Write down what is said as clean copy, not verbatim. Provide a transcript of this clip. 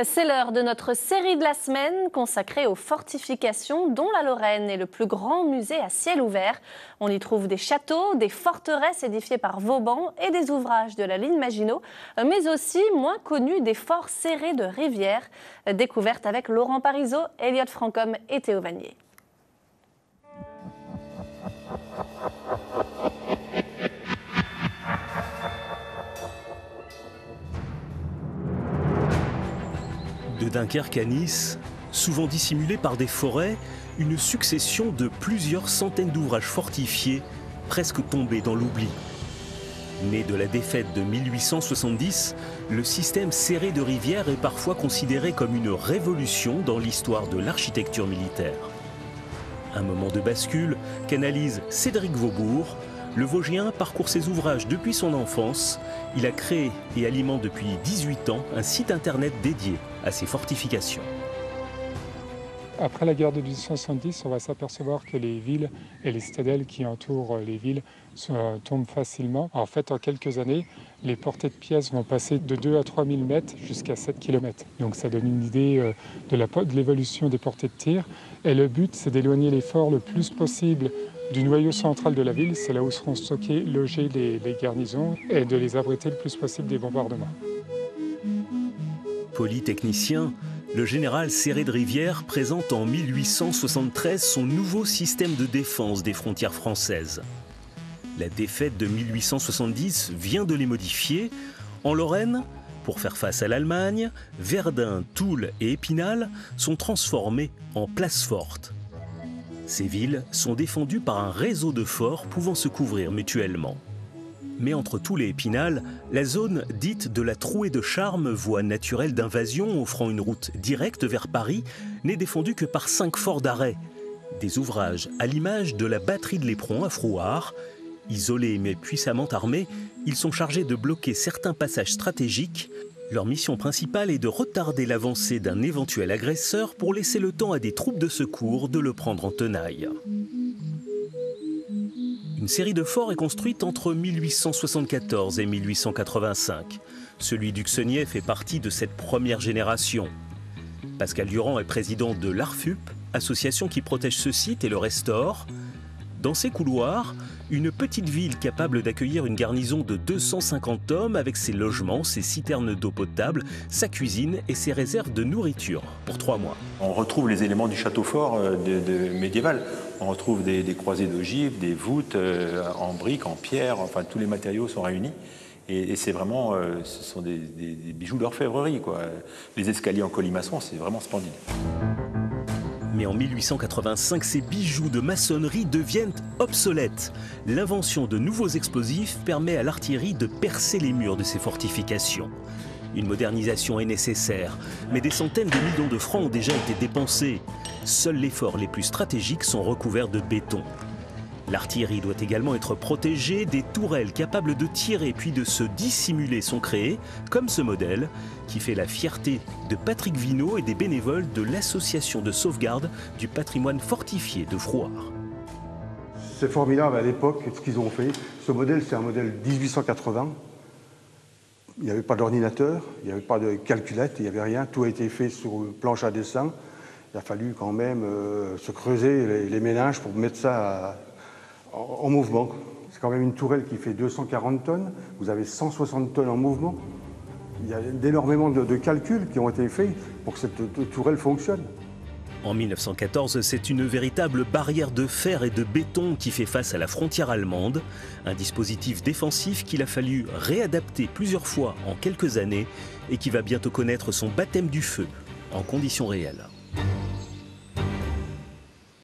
C'est l'heure de notre série de la semaine consacrée aux fortifications dont la Lorraine est le plus grand musée à ciel ouvert. On y trouve des châteaux, des forteresses édifiées par Vauban et des ouvrages de la ligne Maginot, mais aussi, moins connus, des forts serrés de rivière. Découverte avec Laurent Parisot, Elliot Francom et Théo Vanier. De Dunkerque à Nice, souvent dissimulés par des forêts, une succession de plusieurs centaines d'ouvrages fortifiés, presque tombés dans l'oubli. Né de la défaite de 1870, le système serré de rivière est parfois considéré comme une révolution dans l'histoire de l'architecture militaire. Un moment de bascule qu'analyse Cédric Vaubourg. Le Vosgien parcourt ses ouvrages depuis son enfance. Il a créé et alimente depuis 18 ans un site internet dédié à ses fortifications. Après la guerre de 1870, on va s'apercevoir que les villes et les citadelles qui entourent les villes tombent facilement. En fait, en quelques années, les portées de pièces vont passer de 2 à 3 000 mètres jusqu'à 7 km. Donc ça donne une idée de l'évolution des portées de tir. Et le but, c'est d'éloigner les forts le plus possible du noyau central de la ville. C'est là où seront stockées, logées les garnisons, et de les abriter le plus possible des bombardements. Polytechnicien, le général Serré de Rivière présente en 1873 son nouveau système de défense des frontières françaises. La défaite de 1870 vient de les modifier. En Lorraine, pour faire face à l'Allemagne, Verdun, Toul et Épinal sont transformés en places fortes. Ces villes sont défendues par un réseau de forts pouvant se couvrir mutuellement. Mais entre Toul et Épinal, la zone dite de la Trouée de Charmes, voie naturelle d'invasion offrant une route directe vers Paris, n'est défendue que par 5 forts d'arrêt. Des ouvrages à l'image de la batterie de l'Éperon à Frouard. Isolés mais puissamment armés, ils sont chargés de bloquer certains passages stratégiques. Leur mission principale est de retarder l'avancée d'un éventuel agresseur pour laisser le temps à des troupes de secours de le prendre en tenaille. Une série de forts est construite entre 1874 et 1885. Celui d'Uxenier fait partie de cette première génération. Pascal Durand est président de l'ARFUP, association qui protège ce site et le restaure. Dans ses couloirs, une petite ville capable d'accueillir une garnison de 250 hommes avec ses logements, ses citernes d'eau potable, sa cuisine et ses réserves de nourriture pour 3 mois. On retrouve les éléments du château fort médiéval. On retrouve des croisées d'ogives, des voûtes en briques, en pierre, enfin tous les matériaux sont réunis. Et c'est vraiment, ce sont des bijoux d'orfèvrerie, quoi. Les escaliers en colimaçon, c'est vraiment splendide. Mais en 1885, ces bijoux de maçonnerie deviennent obsolètes. L'invention de nouveaux explosifs permet à l'artillerie de percer les murs de ces fortifications. Une modernisation est nécessaire, mais des centaines de millions de francs ont déjà été dépensés. Seuls les forts les plus stratégiques sont recouverts de béton. L'artillerie doit également être protégée, des tourelles capables de tirer puis de se dissimuler sont créées, comme ce modèle, qui fait la fierté de Patrick Vinaud et des bénévoles de l'association de sauvegarde du patrimoine fortifié de Frouard. C'est formidable à l'époque ce qu'ils ont fait. Ce modèle, c'est un modèle 1880. Il n'y avait pas d'ordinateur, il n'y avait pas de calculette, il n'y avait rien. Tout a été fait sur planche à dessin. Il a fallu quand même se creuser les méninges pour mettre ça en mouvement. C'est quand même une tourelle qui fait 240 tonnes. Vous avez 160 tonnes en mouvement. Il y a énormément de calculs qui ont été faits pour que cette tourelle fonctionne. En 1914, c'est une véritable barrière de fer et de béton qui fait face à la frontière allemande. Un dispositif défensif qu'il a fallu réadapter plusieurs fois en quelques années et qui va bientôt connaître son baptême du feu en conditions réelles.